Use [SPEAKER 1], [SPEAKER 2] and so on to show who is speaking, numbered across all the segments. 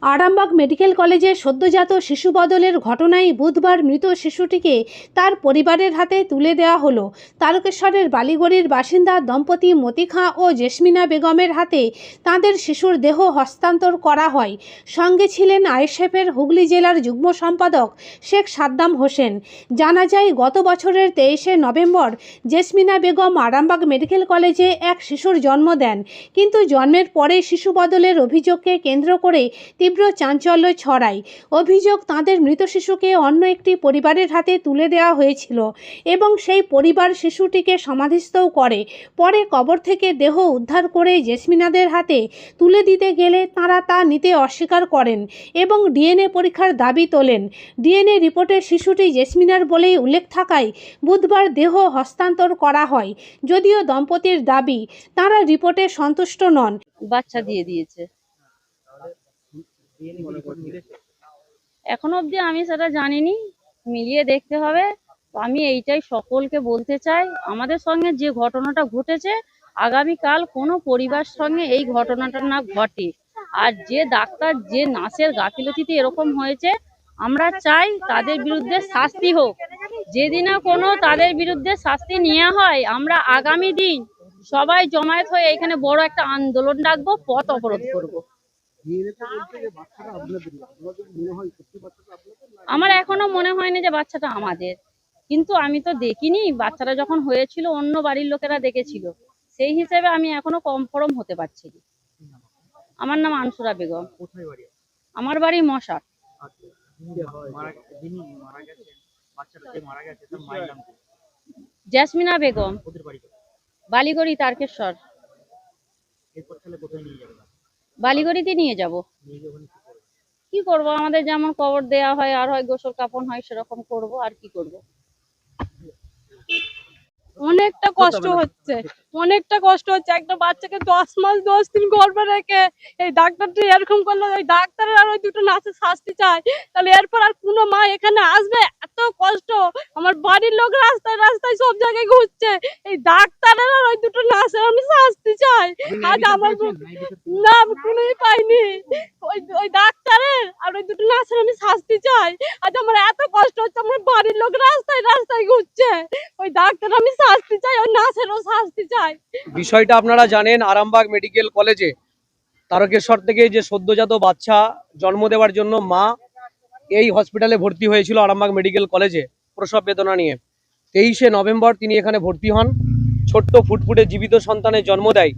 [SPEAKER 1] Arambagh medical কলেজে সদ্যজাত শিশু বদলের ঘটনায় বুধবার মৃত শিশুটিকে তার পরিবারের হাতে তুলে দেওয়া হলো। তারকেশ্বরের বালিগড়ির বাসিন্দা দম্পতি মতি খাঁ ও জেসমিনা বেগমের হাতে তাঁদের শিশুর দেহ হস্তান্তর করা হয়। সঙ্গে ছিলেন আইএসএফের হুগলি জেলার যুগ্ম সম্পাদক শেখ সাদ্দাম হোসেন। জানা যায়, গত বছরের 23শে নভেম্বর জেসমিনা বেগম আরামবাগ মেডিকেল কলেজে এক শিশুর জন্ম দেন, কিন্তু জন্মের পরে শিশু বদলের অভিযোগকে কেন্দ্র করে তীব্র চাঞ্চল্য ছড়ায়। অভিযোগ, তাঁদের মৃত শিশুকে অন্য একটি পরিবারের হাতে তুলে দেওয়া হয়েছিল এবং সেই পরিবার শিশুটিকে সমাধিস্থও করে। পরে কবর থেকে দেহ উদ্ধার করে জেসমিনাদের হাতে তুলে দিতে গেলে তাঁরা তা নিতে অস্বীকার করেন এবং ডিএনএ পরীক্ষার দাবি তোলেন। ডিএনএ রিপোর্টে শিশুটি জেসমিনার বলেই উল্লেখ থাকায় বুধবার দেহ হস্তান্তর করা হয়। যদিও দম্পতির দাবি, তাঁরা রিপোর্টে সন্তুষ্ট নন।
[SPEAKER 2] বাচ্চা দিয়ে দিয়েছে। এখনো অবধি আমি সেটা জানিনি, মিলিয়ে দেখতে হবে। আমি এইটাই সকলকে বলতে চাই, আমাদের সঙ্গে যে ঘটনাটা ঘটেছে আগামীকাল কোনো পরিবার সঙ্গে এই ঘটনাটা না ঘটে। আর যে ডাক্তার, যে নার্সের গাফিলতিতে এরকম হয়েছে, আমরা চাই তাদের বিরুদ্ধে শাস্তি হোক। যেদিন কোনো তাদের বিরুদ্ধে শাস্তি নেওয়া হয়, আমরা আগামী দিন সবাই জমায়েত হয়ে এখানে বড় একটা আন্দোলন ডাকবো, পথ অবরোধ করবো। আমার এখনো মনে হয়নি যে বাচ্চাটা আমাদের, কিন্তু আমি তো দেখিনি। বাচ্চাটা যখন হয়েছিল অন্য বাড়ির লোকেরা দেখেছিল, সেই হিসেবে আমি এখনো কনফার্ম হতে পারছি না। আমার নাম আনসুরা বেগম। আমার বাড়ি মশাট। জেসমিনা বেগম, বালিগড়ি, তারকেশ্বর। বালিগড়িতে নিয়ে যাব। কি করব, আমাদের যেমন কবর দেয়া হয় আর হয় গোসল কাপন হয়, সেরকম করব। আর কি করব।
[SPEAKER 3] অনেকটা কষ্ট হচ্ছে, একটা বাচ্চাকে 10 মাস 10 দিন গর্ভে রেখে এই ডাক্তারটি এরকম করলো। ওই ডাক্তারের আর ওই দুটো নার্সের শাস্তি চাই, তাহলে এরপর আর কোনো মা এখানে আসবে? এত কষ্ট, আমার বাড়ির লোক রাস্তায় রাস্তায় সব জায়গায় ঘুরছে, এই ডাক্তারের আর ওই দুটো নার্সের আমি শাস্তি চাই। আজ আমার না, আমি কোনোই পাইনি। ওই ডাক্তারের আর ওই দুটো নার্সের আমি শাস্তি চাই। আজ আমার এত কষ্ট হচ্ছে, আমার বাড়ির লোক রাস্তায় রাস্তায় ঘুরছে, ওই ডাক্তার আমি শাস্তি চাই, ওই নার্সেরও শাস্তি চাই।
[SPEAKER 4] বিষয়টা আপনারা জানেন, আরামবাগ মেডিকেল কলেজে তারকেশ্বর থেকে যে সদ্যজাত বাচ্চা জন্ম দেওয়ার জন্য মা এই হসপিটালে ভর্তি হয়েছিল, আরামবাগ মেডিকেল কলেজে প্রসব বেদনা নিয়ে। 23শে নভেম্বর তিনি এখানে ভর্তি হন। ছোট্ট ফুটফুটে জীবিত সন্তানের জন্ম দেয়।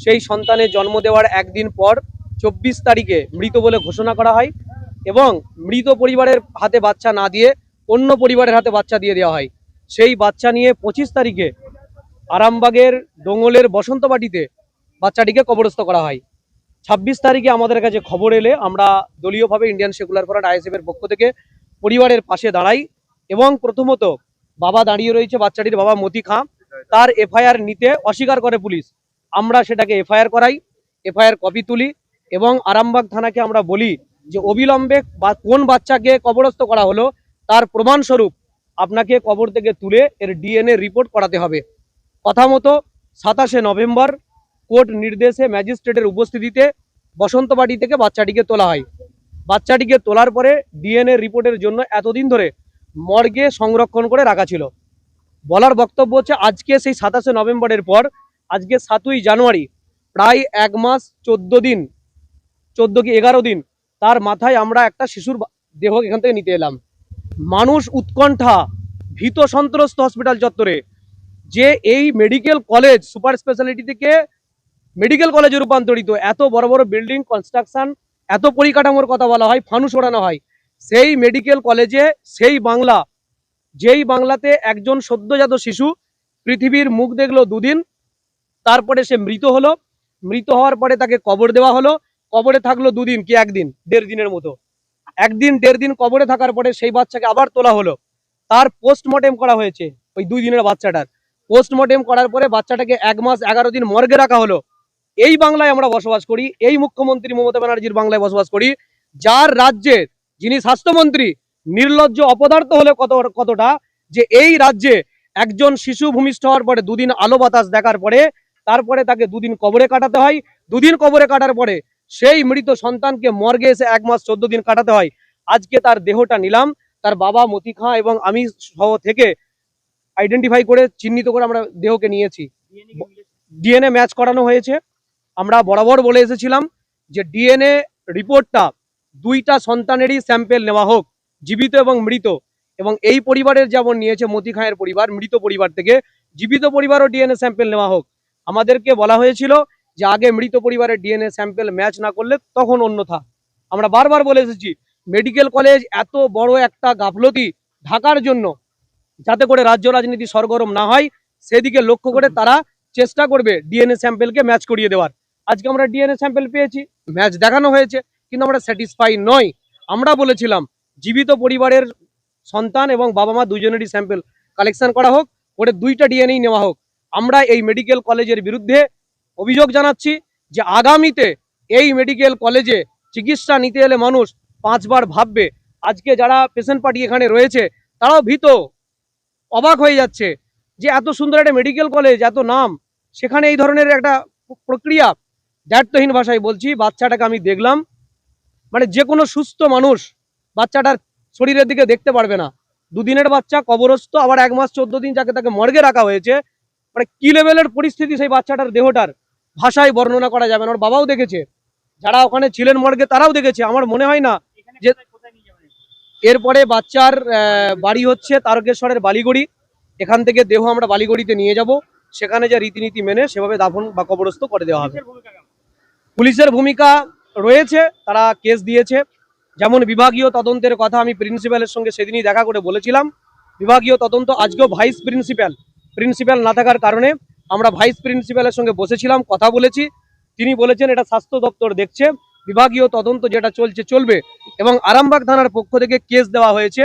[SPEAKER 4] সেই সন্তানের জন্ম দেওয়ার একদিন পর 24 তারিখে মৃত বলে ঘোষণা করা হয় এবং মৃত পরিবারের হাতে বাচ্চা না দিয়ে অন্য পরিবারের হাতে বাচ্চা দিয়ে দেওয়া হয়। সেই বাচ্চা নিয়ে 25 তারিখে আরামবাগের ডোঙ্গলের বসন্তবাটিতে বাচ্চাটিকে কবরস্থ করা হয়। 26 তারিখে আমাদের কাছে খবর এলে আমরা দলীয়ভাবে ইন্ডিয়ান সেকুলার ফ্রন্ট আইএসএফ এর পক্ষ থেকে পরিবারের পাশে দাঁড়াই এবং প্রথমত বাবা দাঁড়িয়ে রয়েছে, বাচ্চাটির বাবা মতি খাঁ, তার এফআইআর নিতে অস্বীকার করে পুলিশ। আমরা সেটাকে এফআইআর করাই, এফআইআর কপি তুলি এবং আরামবাগ থানাকে আমরা বলি যে অবিলম্বে কোন বাচ্চাকে কবরস্থ করা হলো তার প্রমাণস্বরূপ আপনাকে কবর থেকে তুলে এর ডিএনএ রিপোর্ট করাতে হবে। কথা মতো 27শে নভেম্বর কোর্ট নির্দেশে ম্যাজিস্ট্রেটের উপস্থিতিতে বসন্তবাটি থেকে বাচ্চাটিকে তোলা হয়। বাচ্চাটিকে তোলার পরে ডিএনএ রিপোর্টের জন্য এতদিন ধরে মর্গে সংরক্ষণ করে রাখা ছিল। বলার বক্তব্য হচ্ছে, আজকে সেই 27শে নভেম্বরের পর আজকে 7ই জানুয়ারি, প্রায় 1 মাস 14 দিন, 14 কি 11 দিন, তার মাথায় আমরা একটা শিশুর দেহ এখান থেকে নিতে এলাম। মানুষ উৎকণ্ঠা, ভীত সন্ত্রস্ত হসপিটাল চত্বরে যে এই মেডিকেল কলেজ সুপার স্পেশালিটি থেকে মেডিকেল কলেজে রূপান্তরিত, এত বড় বড় বিল্ডিং কনস্ট্রাকশন, এত পরিকাঠামোর কথা বলা হয়, ফানুস ওড়ানো হয়। সেই মেডিকেল কলেজে, সেই বাংলা, যেই বাংলাতে একজন সদ্যজাত শিশু পৃথিবীর মুখ দেখলো 2 দিন, তারপরে সে মৃত হলো। মৃত হওয়ার পরে তাকে কবর দেওয়া হলো। কবরে থাকলো 2 দিন কি 1 দিন, 1.5 দিনের মতো। 1 দিন 1.5 দিন কবরে থাকার পরে সেই বাচ্চাকে আবার তোলা হলো। তার পোস্টমর্টেম করা হয়েছে। ওই 2 দিনের বাচ্চাটার পোস্টমর্টেম করার পরে বাচ্চাটাকে 1 মাস 11 দিন মর্গে রাখা হলো। এই বাংলায় আমরা বসবাস করি, এই মুখ্যমন্ত্রী মমতা ব্যানার্জির বাংলায় বসবাস করি, যার রাজ্যের যিনি স্বাস্থ্যমন্ত্রী নির্লজ্জ অপদার্থ হলে কতটা, যে এই রাজ্যে একজন শিশু ভূমিষ্ঠ হওয়ার পরে 2 দিন আলো বাতাস দেখার পরে তারপরে তাকে 2 দিন কবরে কাটাতে হয়। 2 দিন কবরে কাটার পরে সেই মৃত সন্তানকে মর্গে এসে 1 মাস 14 দিন কাটাতে হয়। আজকে তার দেহটা নিলাম, তার বাবা মতি খাঁ এবং আমি সহ থেকে আইডেন্টিফাই করে চিহ্নিত করে আমরা দেহকে নিয়েছি। ডিএনএ ম্যাচ করানো হয়েছে। আমরা বরাবর বলে এসেছিলাম যে ডিএনএ রিপোর্টটা 2টা সন্তানেরই স্যাম্পেল নেওয়া হোক, জীবিত এবং মৃত। এবং এই পরিবারের যেমন নিয়েছে মতি খাঁয়ের পরিবার, মৃত পরিবার থেকে জীবিত পরিবারও ডিএনএ স্যাম্পেল নেওয়া হোক। আমাদেরকে বলা হয়েছিল যে আগে মৃত পরিবারের ডিএনএ স্যাম্পেল ম্যাচ না করলে তখন অন্যথা। আমরা বারবার বলে এসেছি মেডিকেল কলেজ এত বড় একটা গাফলতি ঢাকার জন্য, যাতে করে রাজ্য রাজনীতি সরগরম না হয় সেদিকে লক্ষ্য করে তারা চেষ্টা করবে ডিএনএ স্যাম্পেলকে ম্যাচ করিয়ে দেওয়ার। আজকে আমরা ডিএনএ স্যাম্পেল পেয়েছি, ম্যাচ দেখানো হয়েছে, কিন্তু আমরা স্যাটিসফাই নই। আমরা বলেছিলাম জীবিত পরিবারের সন্তান এবং বাবা মা দুজনেরই স্যাম্পেল কালেকশন করা হোক, করে 2টা ডিএনএ নেওয়া হোক। আমরা এই মেডিকেল কলেজের বিরুদ্ধে অভিযোগ জানাচ্ছি যে আগামীতে এই মেডিকেল কলেজে চিকিৎসা নিতে এলে মানুষ 5 বার ভাববে। আজকে যারা পেশেন্ট পার্টি এখানে রয়েছে তারাও ভীত, অবাক হয়ে যাচ্ছে যে এত সুন্দর একটা মেডিকেল কলেজ, এত নাম, সেখানে এই ধরনের একটা প্রক্রিয়া। দায়িত্বহীন ভাষায় বলছি, বাচ্চাটাকে আমি দেখলাম, মানে যে কোনো সুস্থ মানুষ বাচ্চাটার শরীরের দিকে দেখতে পারবে না। 2 দিনের বাচ্চা কবরস্থ, আবার 1 মাস 14 দিন যাকে তাকে মর্গে রাখা হয়েছে। মানে কি লেভেলের পরিস্থিতি সেই বাচ্চাটার দেহটার, ভাষায় বর্ণনা করা যাবে না। ওর বাবাও দেখেছে, যারা ওখানে ছিলেন মর্গে তারাও দেখেছে। আমার মনে হয় না যে এরপরে বাচ্চার বাড়ি হচ্ছে তারকেশ্বরের বালিগড়ি। এখান থেকে দেহ আমরা বালিগড়িতে নিয়ে যাব, সেখানে যে রীতিনীতি মেনে সেভাবে দাফন বা কবরস্থ করে দেওয়া হবে। পুলিশের ভূমিকা রয়েছে, তারা কেস দিয়েছে। যেমন বিভাগীয় তদন্তের কথা আমি প্রিন্সিপালের সঙ্গে সেদিনই দেখা করে বলেছিলাম, বিভাগীয় তদন্ত। আজকেও ভাইস প্রিন্সিপাল না থাকার কারণে আমরা ভাইস প্রিন্সিপালের সঙ্গে বসেছিলাম, কথা বলেছি। তিনি বলেছেন এটা স্বাস্থ্য দপ্তর দেখছে, বিভাগীয় তদন্ত যেটা চলছে চলবে। এবং আরামবাগ থানার পক্ষ থেকে কেস দেওয়া হয়েছে।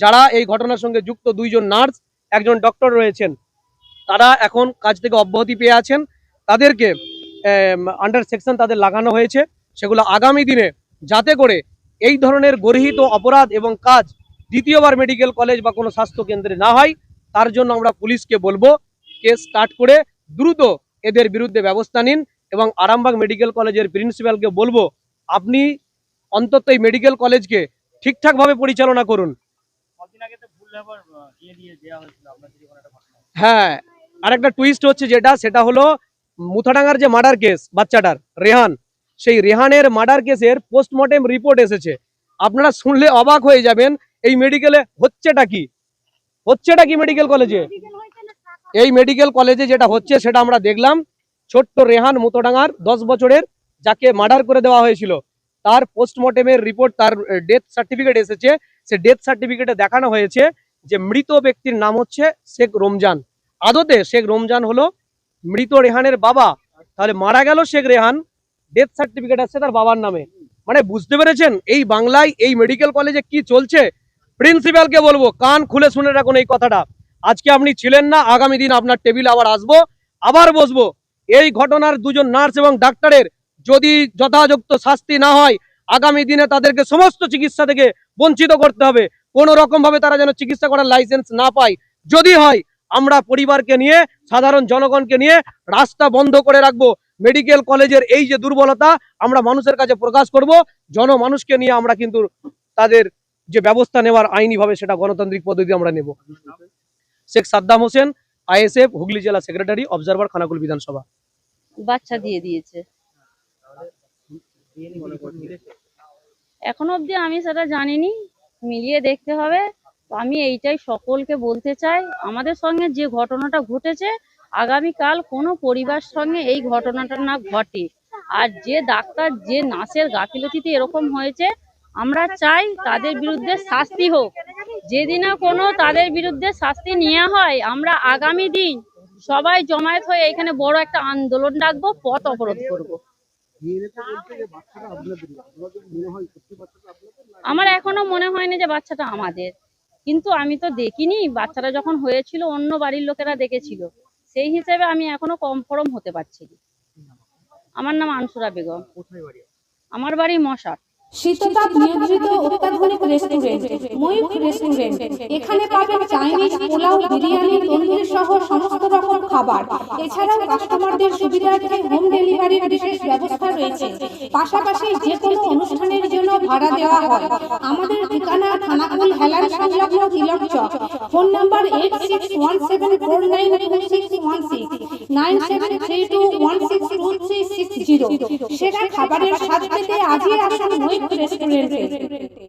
[SPEAKER 4] যারা এই ঘটনার সঙ্গে যুক্ত 2 জন নার্স, 1 জন ডক্টর রয়েছেন, তারা এখন কাজ থেকে অব্যাহতি পেয়ে আছেন। তাদেরকে আন্ডার সেকশন তাদের লাগানো হয়েছে। সেগুলো আগামী দিনে যাতে করে এই ধরনের গর্হিত অপরাধ এবং কাজ দ্বিতীয়বার মেডিকেল কলেজ বা কোনো স্বাস্থ্য কেন্দ্রে না হয়, তার জন্য আমরা পুলিশকে বলবো কেস স্টার্ট করে দ্রুত এদের বিরুদ্ধে ব্যবস্থা নিন। এবং আরামবাগ মেডিকেল কলেজের প্রিন্সিপালকে বলবো আপনি অন্তত এই মেডিকেল কলেজকে ঠিকঠাকভাবে পরিচালনা করুন। হ্যাঁ, আরেকটা টুইস্ট হচ্ছে সেটা হলো মুথাডাঙ্গার যে মার্ডার কেস বাচ্চাটার রেহান, সেই রেহানের মার্ডার কেসের পোস্টমর্টেম রিপোর্ট এসেছে। আপনারা শুনলে অবাক হয়ে যাবেন এই মেডিকেলে হচ্ছেটা কি মেডিকেল কলেজে। এই মেডিকেল কলেজে যেটা হচ্ছে সেটা আমরা দেখলাম। ছোট্ট রেহান মুথাডাঙ্গার 10 বছরের, যাকে মার্ডার করে দেওয়া হয়েছিল, তার পোস্টমর্টেমের রিপোর্ট, তার ডেথ সার্টিফিকেট এসেছে। সে ডেথ সার্টিফিকেটে দেখানো হয়েছে যে মৃত ব্যক্তির নাম হচ্ছে শেখ রমজান। আদতে শেখ রমজান হলো মৃত রেহানের বাবা, তাহলে মারা গেল শেখ রেহান, ডেথ সার্টিফিকেট আসছে তার বাবার নামে। মানে বুঝতে পেরেছেন এই বাংলায় এই মেডিকেল কলেজে কি চলছে। প্রিন্সিপালকে বলবো কান খুলে শুনে রাখুন এই কথাটা। আজকে আপনি ছিলেন না, আগামী দিন আপনার টেবিলে আবার আসবো, আবার বসবো। এই ঘটনার 2 জন নার্স এবং ডাক্তারের যদি যথাযথ শাস্তি না হয়, আগামী দিনে তাদেরকে সমস্ত চিকিৎসা থেকে বঞ্চিত করতে হবে। কোনো রকম ভাবে তারা যেন চিকিৎসা করার লাইসেন্স না পায়। যদি হয় আমরা পরিবারকে নিয়ে, সাধারণ জনগণকে নিয়ে রাস্তা বন্ধ করে রাখবো। মেডিকেল কলেজের এই যে দুর্বলতা আমরা মানুষের কাছে প্রকাশ করব। জনমানুষকে নিয়ে আমরা কিন্তু তাদের যে ব্যবস্থা নেওয়ার আইনি ভাবে সেটা গণতান্ত্রিক পদ্ধতি আমরা নেব। শেখ সাদ্দাম হোসেন, আইএসএফ, হুগলি জেলা সেক্রেটারি, অবজারভার, খানাকুল বিধানসভা।
[SPEAKER 2] বাচ্চা দিয়ে দিয়েছে। এখনো অবধি আমি সেটা জানিনি, মিলিয়ে দেখতে হবে। তো আমি এইটাই সকলকে বলতে চাই, আমাদের সঙ্গে যে ঘটনাটা ঘটেছে আগামীকাল কোনো পরিবার সঙ্গে এই ঘটনাটা না ঘটে। আর যে ডাক্তার, যে নার্সের গাফিলতিতে এরকম হয়েছে, আমরা চাই তাদের বিরুদ্ধে শাস্তি হোক। যেদিন কোনো তাদের বিরুদ্ধে শাস্তি নেওয়া হয়, আমরা আগামী দিন সবাই জমায়েত হয়ে এখানে বড় একটা আন্দোলন ডাকবো, পথ অবরোধ করব। আমার এখনো মনে হয়নি যে বাচ্চাটা আমাদের, কিন্তু আমি তো দেখিনি। বাচ্চাটা যখন হয়েছিল অন্য বাড়ির লোকেরা দেখেছিল, সেই হিসেবে আমি এখনো কনফার্ম হতে পারছি না। আমার নাম আনসুরা বেগম। আমার বাড়ি মশাট।
[SPEAKER 1] শীততাপ নিয়ন্ত্রিত অত্যাধুনিক রেস্টুরেন্ট ময়ূখ রেস্টুরেন্ট। এখানে পাবেন চাইনিজ, পোলাও, বিরিয়ানি, তন্দুরি সহ সমস্ত রকম খাবার। এছাড়াও কাস্টমারদের সুবিধার্থে হোম ডেলিভারির বিশেষ ব্যবস্থা রয়েছে। পাশাপাশি যে কোনো অনুষ্ঠানের জন্য ভাড়া দেওয়া হয়। আমাদের ঠিকানা খানাকুল হেলান সংলগ্ন তিলক চক। Phone number 8617492616 9732162360। সেরা খাবারের স্বাদ পেতে আজই আসুন ময়ূখ রেস্টুরেন্টে।